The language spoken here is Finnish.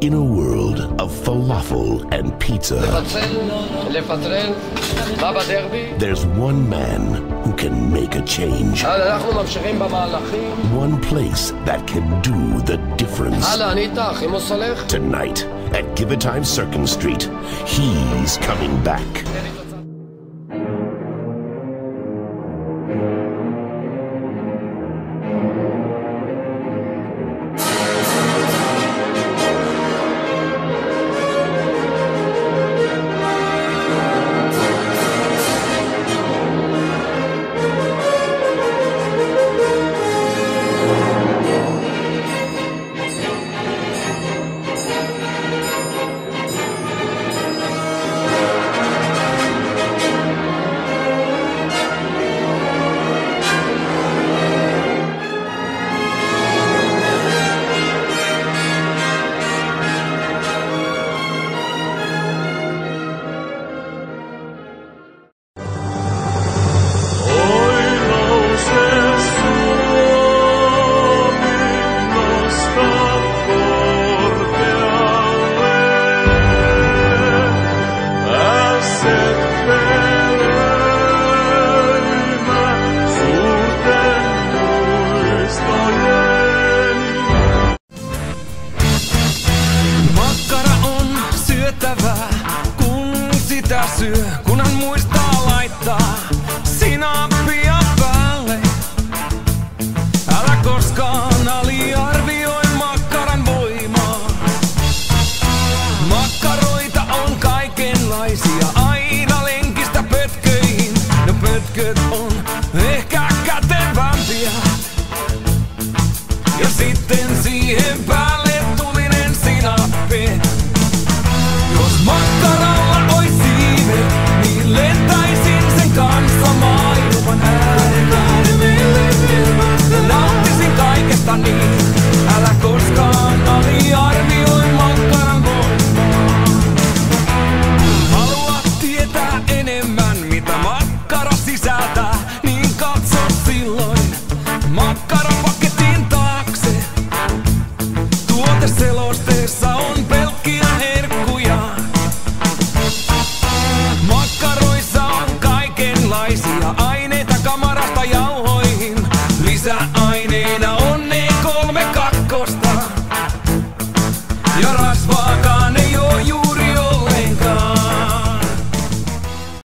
In a world of falafel and pizza, there's one man who can make a change. One place that can do the difference. Tonight at Givatime Circus Street, he's coming back. Kun sitä syö, kunhan muistaa laittaa sinappia päälle. Älä koskaan aliarvioi makkaran voimaa. Makkaroita on kaikenlaisia, aina lenkistä pötköihin. No pötköt on ehkä kätevämpiä. Ja sitten siihen päälle